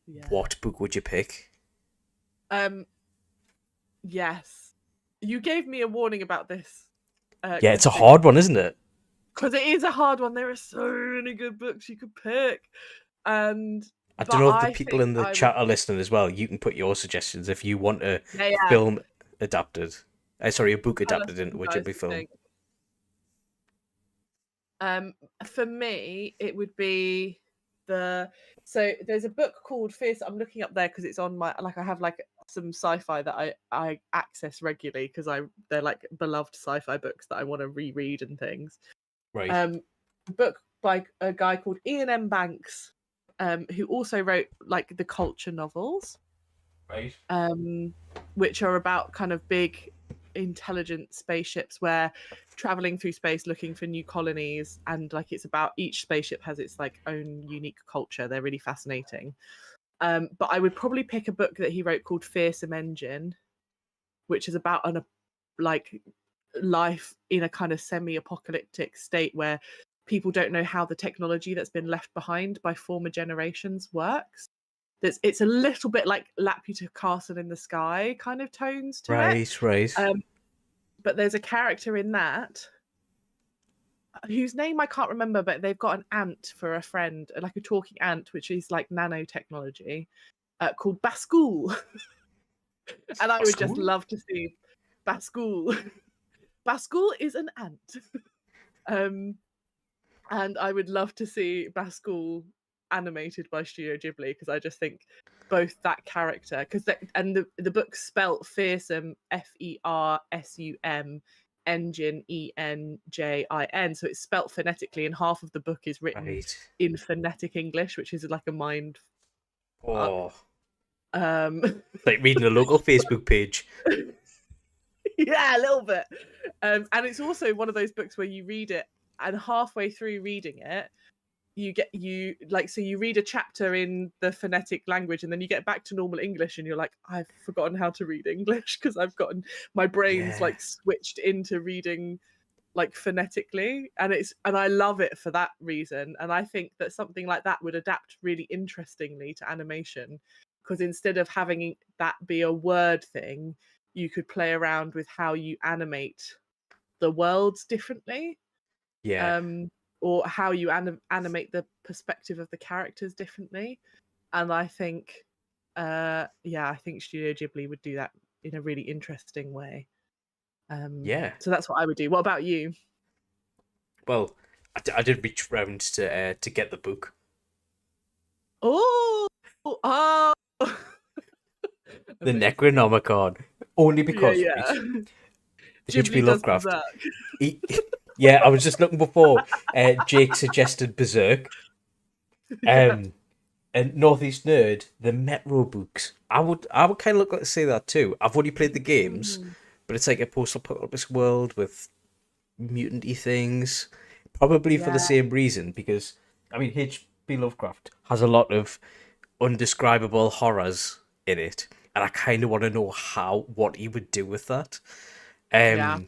Yeah. what book would you pick? Yes. You gave me a warning about this Yeah, it's a hard one, isn't it? because it is a hard one. There are so many good books you could pick, I don't but know if the I people think in the I would. chat are listening as well. You can put your suggestions if you want a Yeah, yeah. film adapted. Sorry, a book Tell us adapted what you into a guys Ghibli film. think. For me, it would be so there's a book called Fierce. I'm looking up there because it's on my I have like some sci-fi that I access regularly because they're like beloved sci-fi books that I want to reread and things. Right. Book by a guy called Ian M. Banks, who also wrote like the culture novels, Right. which are about kind of big intelligent spaceships where traveling through space looking for new colonies, and like it's about each spaceship has its like own unique culture. They're really fascinating. But I would probably pick a book that he wrote called Fearsome Engine, which is about like life in a kind of semi-apocalyptic state where people don't know how the technology that's been left behind by former generations works. It's a little bit like Laputa Castle in the Sky kind of tones to it. Right. Right. But there's a character in that whose name I can't remember, but they've got an ant for a friend, like a talking ant, which is like nanotechnology, called Bascool. And I would just School? love to see Bascool. Bascool is an ant. And I would love to see Bascool animated by Studio Ghibli because I just think both that character and the book's spelt fearsome Fersum engine Enjin, so it's spelt phonetically and half of the book is written Right. in phonetic English, which is like a mind fuck. Oh, like reading a local Facebook page. Yeah, a little bit. And it's also one of those books where you read it and halfway through reading it you read a chapter in the phonetic language and then you get back to normal English and you're like, I've forgotten how to read English because I've gotten my brain's Yeah. like switched into reading like phonetically, and I love it for that reason. And I think that something like that would adapt really interestingly to animation, because instead of having that be a word thing, you could play around with how you animate the worlds differently, Yeah. or how you animate the perspective of the characters differently. And I think I think Studio Ghibli would do that in a really interesting way. Yeah. So that's what I would do. What about you? Well, I did reach round to get the book. Oh, oh, The amazing. Necronomicon. Only because Yeah. right, the Ghibli H.P. does Lovecraft. Berserk. Yeah, I was just looking before. Jake suggested Berserk. Yeah. And Northeast Nerd, the Metro books. I would kind of look like to say that too. I've only played the games, Mm. but it's like a post-apocalyptic world with mutant-y things. Probably for the Yeah, same reason, because I mean H.P. Lovecraft has a lot of undescribable horrors in it, and I kind of want to know what he would do with that. yeah.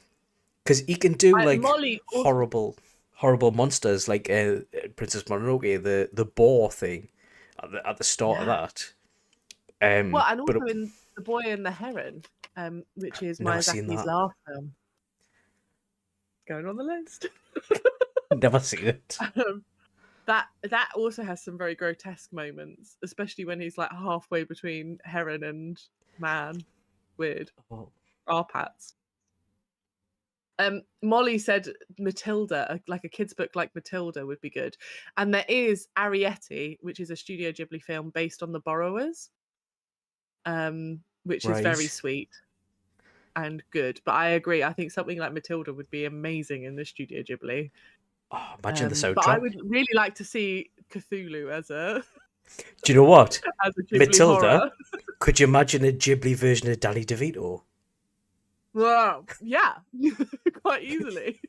Because he can do like Molly also, horrible monsters like Princess Mononoke, the boar thing at the start of yeah. that. Well, and But also in The Boy and the Heron, which is never seen Miyazaki's that. last film, going on the list. Never seen it. um, that also has some very grotesque moments, especially when he's like halfway between heron and man. Weird. Oh, Arpats. Molly said Matilda, like a kid's book like Matilda would be good. And there is Arrietty, which is a Studio Ghibli film based on The Borrowers, which is very right. sweet and good. But I agree. I think something like Matilda would be amazing in the Studio Ghibli. Oh, imagine the But I soundtrack. would really like to see Cthulhu as a Do you know what? as a Ghibli Matilda. horror. Could you imagine a Ghibli version of Danny DeVito? Wow. Yeah, quite easily.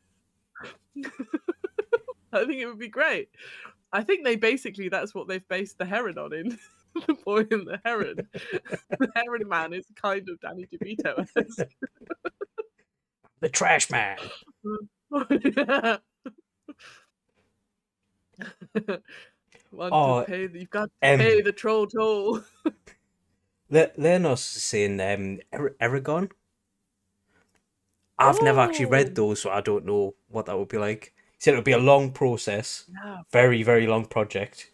I think it would be great. I think that's what they've based the heron on in The Boy and the Heron. The Heron Man is kind of Danny DeVito-esque. The Trash Man. Yeah. Oh, You've got to pay the troll toll. Lenos is saying Aragon. I've never actually read Oh, those, so I don't know what that would be like. He said it would be a long process, yeah, very, very long project.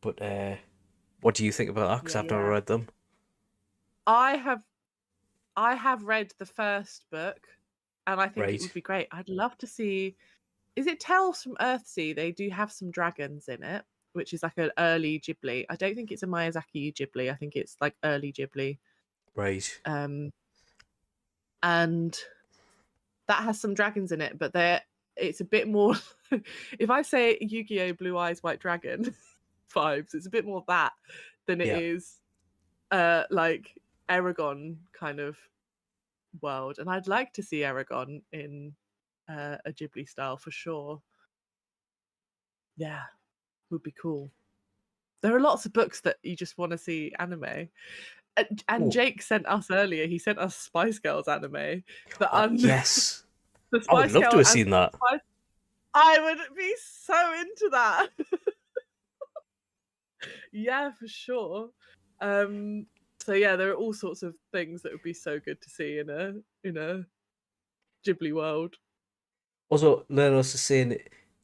But what do you think about that? Because yeah, I've never yeah. read them. I have read the first book, and I think it Right. would be great. I'd love to see. Is it Tales from Earthsea? They do have some dragons in it, which is like an early Ghibli. I don't think it's a Miyazaki Ghibli. I think it's like early Ghibli. Right. Um, and that has some dragons in it, but it's a bit more. If I say Yu-Gi-Oh! Blue Eyes White Dragon vibes, it's a bit more that than it Yeah. is like Aragon kind of world. And I'd like to see Aragon in a Ghibli style for sure. Yeah, would be cool. There are lots of books that you just want to see anime. And Oh, Jake sent us earlier. He sent us Spice Girls anime. The un yes. the I would Spice love to Girl have and seen that. Spice. I would be so into that. Yeah, for sure. So yeah, there are all sorts of things that would be so good to see in a Ghibli world. Also, Lenos is saying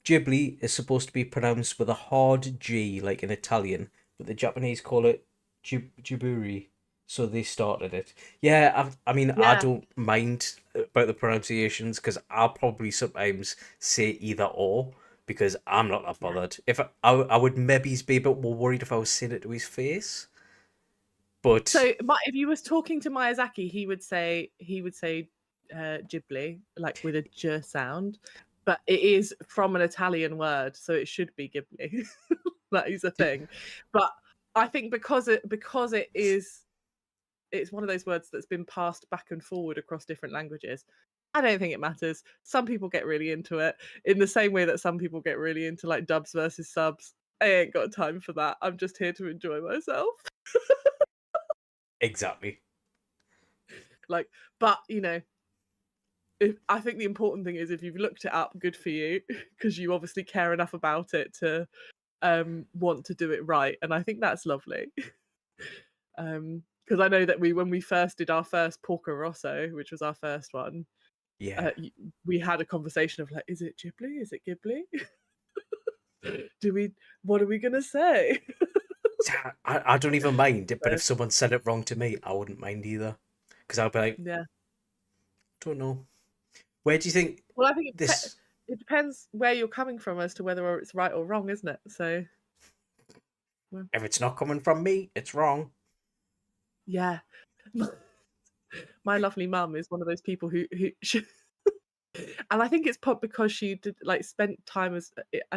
Ghibli is supposed to be pronounced with a hard G, like in Italian, but the Japanese call it Jiburi, so they started it. Yeah, I mean, I Yeah, don't mind about the pronunciations because I'll probably sometimes say either or because I'm not that yeah. bothered. If I would maybe be a bit more worried if I was saying it to his face, but So if you was talking to Miyazaki, he would say Ghibli, like with a j sound, but it is from an Italian word, so it should be Ghibli. That is a thing. But I think because it's one of those words that's been passed back and forward across different languages. I don't think it matters. Some people get really into it in the same way that some people get really into like dubs versus subs. I ain't got time for that. I'm just here to enjoy myself. exactly. Like, but I think the important thing is if you've looked it up, good for you, because you obviously care enough about it to want to do it right, and I think that's lovely. Because I know that when we first did our first Porco Rosso, which was our first one, Yeah. we had a conversation of like, is it Ghibli? Is it Ghibli? Do we? What are we gonna say? I don't even mind it, but So, if someone said it wrong to me, I wouldn't mind either. Because I'll be like, yeah. don't know. Where do you think Well, I think this? it depends where you're coming from as to whether it's right or wrong, isn't it? So, well, If it's not coming from me, it's wrong. yeah. My lovely mum is one of those people who and I think it's because she did like spent time as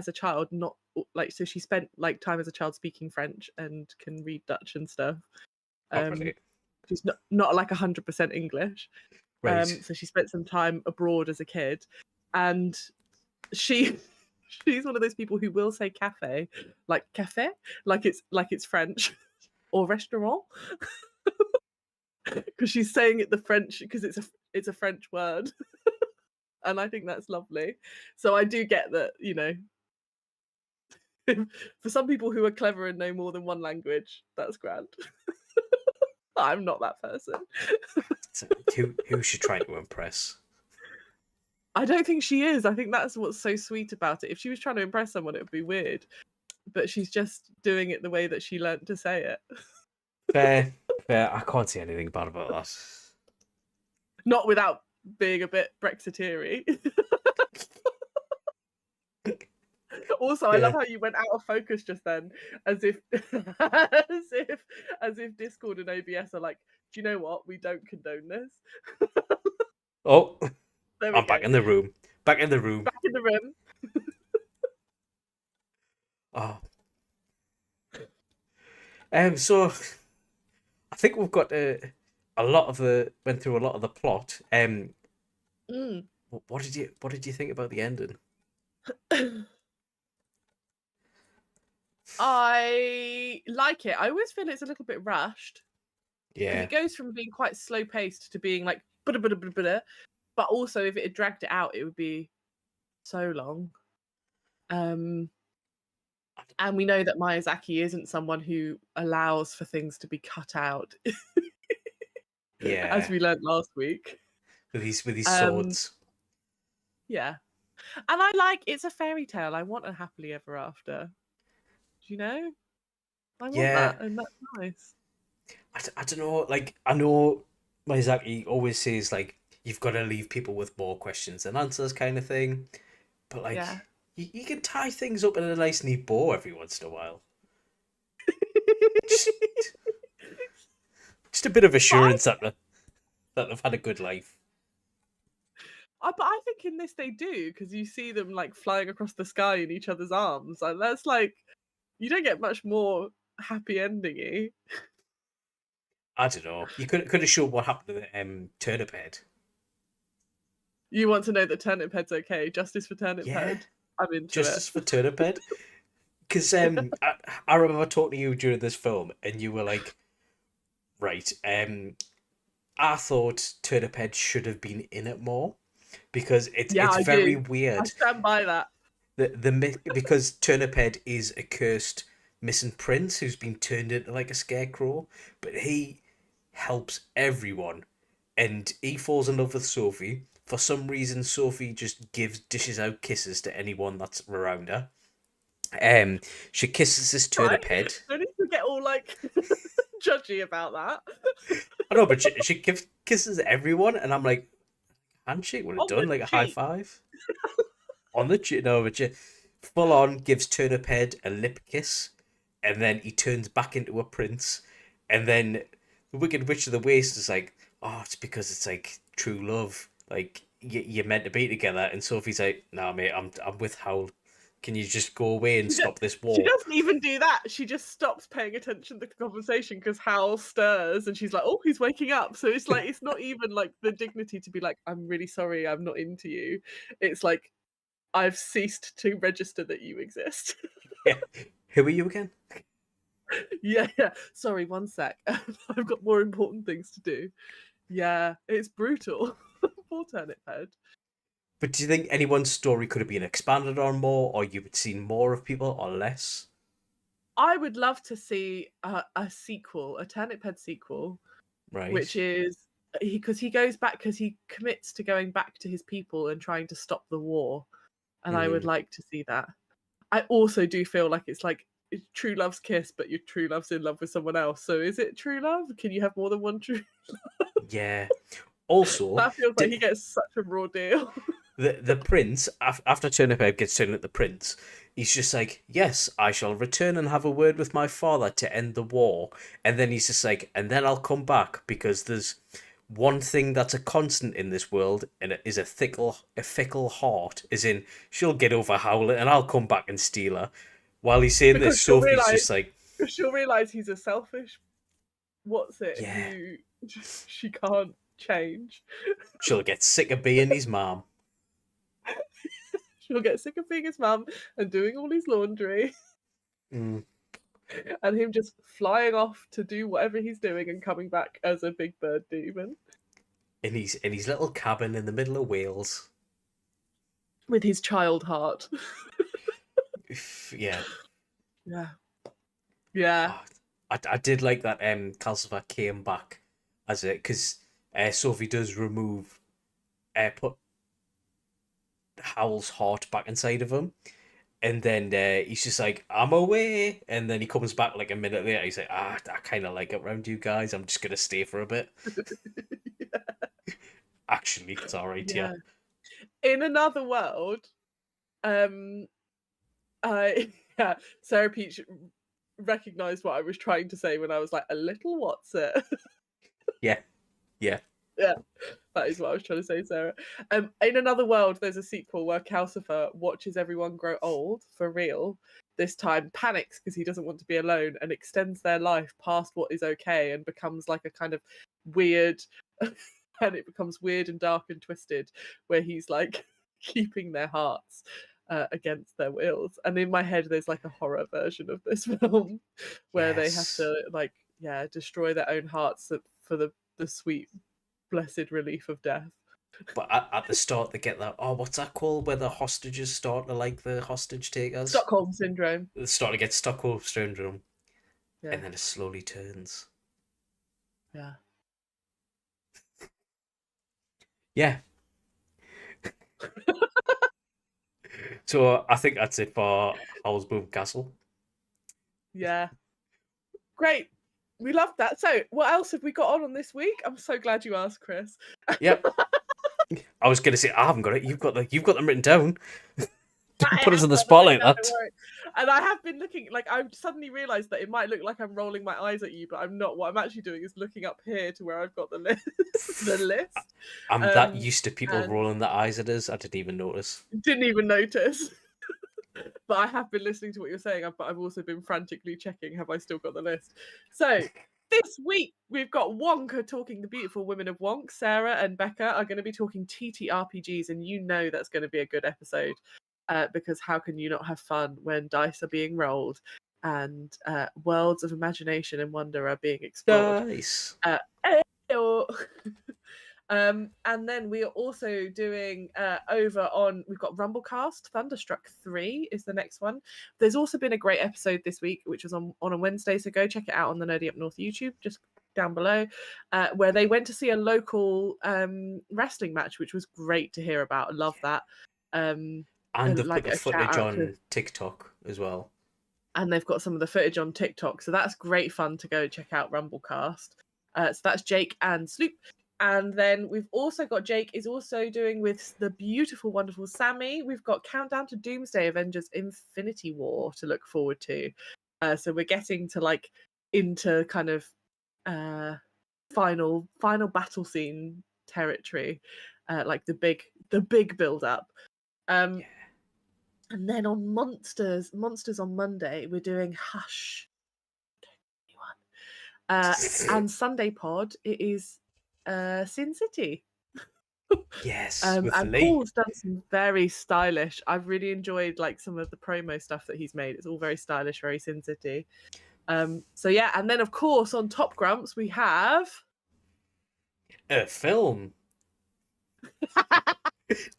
a child, not like so she spent like time as a child speaking French and can read Dutch and stuff. Oh, Um, really? she's not like 100% English. Right. So she spent some time abroad as a kid, and she she's one of those people who will say cafe, like it's French or restaurant, because she's saying it the French because it's a French word, and I think that's lovely. So I do get that, for some people who are clever and know more than one language, that's grand. I'm not that person. So who's she trying to impress? I don't think she is. I think that's what's so sweet about it. If she was trying to impress someone, it would be weird. But she's just doing it the way that she learnt to say it. Fair, fair. I can't say anything bad about that. Not without being a bit Brexiteery. Also, I Yeah. love how you went out of focus just then, as if as if Discord and OBS are like, do you know what? We don't condone this. Oh, There we I'm go. back in the room. Back in the room. Back in the room. Oh. So I think we've got a lot of the went through a lot of the plot. Mm. What did you think about the ending? I like it. I always feel it's a little bit rushed because Yeah, it goes from being quite slow paced to being like bada, bada, bada, bada. But also if it had dragged it out, it would be so long. And we know that Miyazaki isn't someone who allows for things to be cut out, as yeah. we learned last week. With these Um, swords. yeah. And I like it's a fairy tale. I want a happily ever after. Do you know? I want Yeah, that, and that's nice. I don't know. Like I know Miyazaki always says like you've got to leave people with more questions than answers, kind of thing. But Yeah. like you can tie things up in a nice neat bow every once in a while. Just just a bit of But I assurance that they've had a good life. but I think in this they do because you see them like flying across the sky in each other's arms, and that's like you don't get much more happy endingy. I don't know. You could have showed what happened to the turnip head. You want to know that Turnip Head's okay? Justice for Turnip Yeah, Head. I'm into it. justice for turnip head. Because I remember talking to you during this film, and you were like, right, I thought turnip head should have been in it more because Yeah, it's I very do. I weird. stand by that. Because turnip head is a cursed missing prince who's been turned into like a scarecrow, but he helps everyone, and he falls in love with Sophie. For some reason, Sophie just dishes out kisses to anyone that's around her. Um, she kisses this Right? turnip head. Don't need to get all like judgy about that. I know, but she kisses everyone, and I'm like, handshake would have On the done like a high cheek. five on the cheek. No, but she full on gives turnip head a lip kiss, and then he turns back into a prince, and then the Wicked Witch of the Waste is like, oh, it's because it's like true love, like you're meant to be together. And Sophie's like, nah, mate, I'm with Howl. Can you just go away and She, do- stop this she war? doesn't even do that. She just stops paying attention to the conversation because Hal stirs and she's like, oh, he's waking up. So it's like, it's not even like the dignity to be like, I'm really sorry, I'm not into you. It's like, I've ceased to register that you exist. Yeah. Who are you again? Yeah, yeah. Sorry, one sec. I've got more important things to do. Yeah, it's brutal. Poor Turnip Head. But do you think anyone's story could have been expanded on more, or you would seen more of people, or less? I would love to see a sequel, a Turnip Head sequel, which Right. is he goes back because he commits to going back to his people and trying to stop the war, and I would Mm. like to see that. I also do feel like it's true love's kiss, but your true love's in love with someone else. So is it true love? Can you have more than one true? Yeah. Also, That feels like he d- gets such a raw deal. the prince after Turniphead gets turned into the prince, he's just like, yes, I shall return and have a word with my father to end the war, and then he's just like, and then I'll come back because there's one thing that's a constant in this world, and it is a fickle heart. As in, she'll get over Howler, and I'll come back and steal her. While he's saying because this, Sophie's just like, she'll realize he's a selfish what's it yeah, who she can't change. she'll get sick of being his mom. He'll get sick of being his mum and doing all his laundry, Mm. and him just flying off to do whatever he's doing and coming back as a big bird demon In his little cabin in the middle of Wales. with his child heart. Yeah. Yeah. Yeah. Oh, I did like that Calcifer came back as it, because Sophie does remove put Howl's heart back inside of him, and then he's just like, I'm away, and then he comes back like a minute later. He's like, I kind of like it around you guys. I'm just gonna stay for a bit. Actually, it's all right, yeah. Yeah. In another world, I yeah, Sarah Peach recognized what I was trying to say when I was like, a little what's it? Yeah, yeah. Yeah, that is what I was trying to say, Sarah. In another world, there's a sequel where Calcifer watches everyone grow old for real. This time, panics because he doesn't want to be alone and extends their life past what is okay and becomes like a kind of weird, and it becomes weird and dark and twisted, where he's like keeping their hearts against their wills. And in my head, there's like a horror version of this film where they have Yes. to like destroy their own hearts for the sweet blessed relief of death. But at the start, they get that. Oh, what's that called? Where the hostages start to like the hostage takers. Stockholm syndrome. They start to get Stockholm syndrome, Yeah. and then it slowly turns. Yeah. Yeah. So I think that's it for Howl's Boom Castle. Yeah. Great. We loved that. So, what else have we got on this week? I'm so glad you asked, Chris. Yep. I was gonna say I haven't got it. You've got them written down. Don't put us in the spotlight. That. And I have been looking, like, I've suddenly realised that it might look like I'm rolling my eyes at you, but I'm not. What I'm actually doing is looking up here to where I've got the list. the list. I'm that used to people rolling their eyes at us. I didn't even notice. Didn't even notice. But I have been listening to what you're saying, but I've also been frantically checking, have I still got the list? So, this week, we've got Wonka talking the beautiful women of Wonk. Sarah and Becca are going to be talking TTRPGs, and you know that's going to be a good episode, because how can you not have fun when dice are being rolled and worlds of imagination and wonder are being explored? Nice. And then we are also doing over on, we've got Rumblecast, Thunderstruck 3 is the next one. There's also been a great episode this week, which was on a Wednesday, so go check it out on the Nerdy Up North YouTube, just down below, where they went to see a local wrestling match, which was great to hear about. I love that. And they've like put the footage on TikTok as well. And they've got some of the footage on TikTok, so that's great fun to go check out Rumblecast. So that's Jake and Sloop. And then we've also got Jake is also doing with the beautiful, wonderful Sammy. We've got Countdown to Doomsday Avengers Infinity War to look forward to. So we're getting to like into kind of final battle scene territory, like the big build up. And then on Monsters on Monday, we're doing Hush. And Sunday Pod, it is Sin City. Yes, and Lee. Paul's done some very stylish. I've really enjoyed like some of the promo stuff that he's made. It's all very stylish, very Sin City. So yeah, and then of course on Top Grumps we have a film.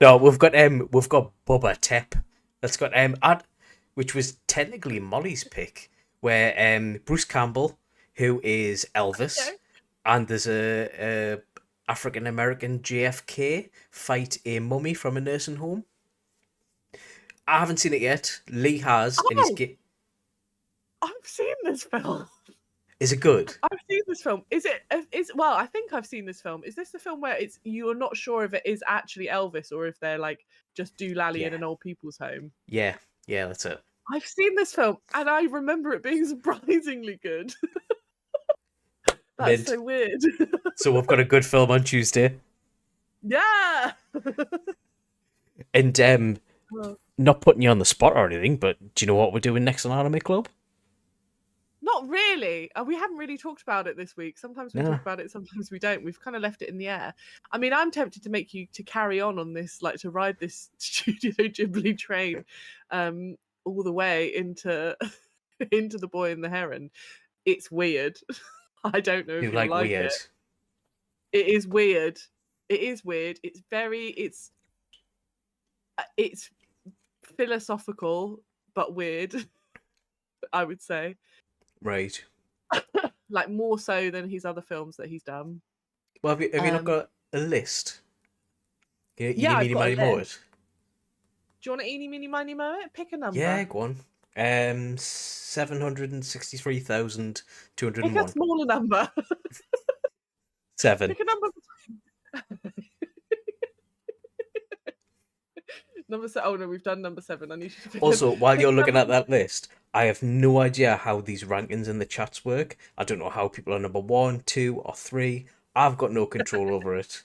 No, we've got Bubba Tep. That's got which was technically Molly's pick, where Bruce Campbell, who is Elvis, and there's a African American JFK fight a mummy from a nursing home. I haven't seen it yet. Lee has, and he's I've seen this film. Is it good? I've seen this film. Well, I think I've seen this film. Is this the film where you're not sure if it is actually Elvis or if they're like just doolally in an old people's home? Yeah, that's it. I've seen this film and I remember it being surprisingly good. That's so weird. So we've got a good film on Tuesday. Yeah. And not putting you on the spot or anything, but do you know what we're doing next on Anime Club? Not really. really? We haven't really talked about it this week. Sometimes we No. talk about it, sometimes we don't. We've kind of left it in the air. I mean, I'm tempted to make you to carry on this, like to ride this Studio Ghibli train, all the way into into The Boy and the Heron. It's weird. I don't know if You you'll like like weird. it. It is weird. It is weird. It's philosophical but weird, I would say. Right. Like more so than his other films that he's done. Well, have you not Um, got a list? Yeah, yeah, eeny, I've meeny, got a miny, moe list. it. Do you want to eeny, meeny, miny, moe it? Pick a Yeah, number. go on. 763,201. Pick a smaller number. 7. Pick a number. Number 7. Oh no, we've done number 7. I need you to pick Also, while pick you're a looking number. at that list, I have no idea how these rankings in the chats work. I don't know how people are number 1, 2, or 3. I've got no control over it.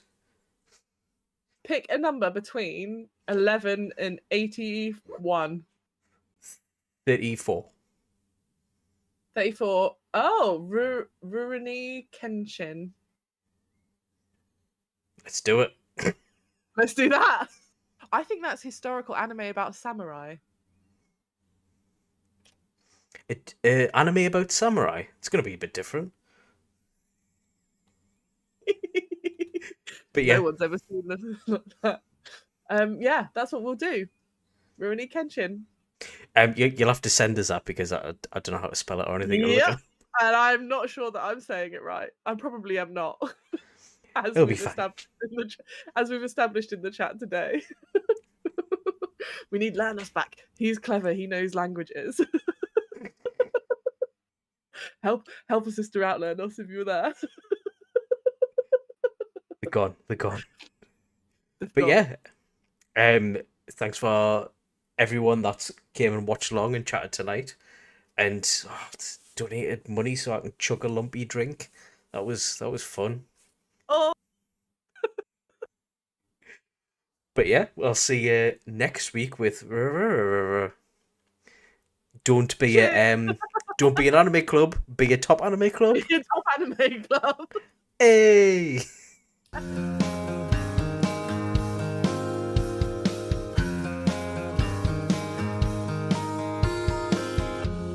Pick a number between 11 and 81. 34. 34. Oh, Rurouni Kenshin. Let's do it. Let's do that. I think that's historical anime about samurai. Anime about samurai. It's going to be a bit different. But yeah. No one's ever seen that. Yeah, that's what we'll do. Rurouni Kenshin. You'll have to send us that because I don't know how to spell it or anything. Yeah, and I'm not sure that I'm saying it right. I probably am not. It'll be fine. As we've established in the chat today. We need Learnus back. He's clever. He knows languages. help a sister out, Learnus, if you were there. They're gone. But yeah, thanks for everyone that came and watched along and chatted tonight, and donated money so I can chug a lumpy drink. That was fun. Oh. But yeah, we'll see you next week with don't be an anime club, be a top anime club. Be a top anime club. Hey.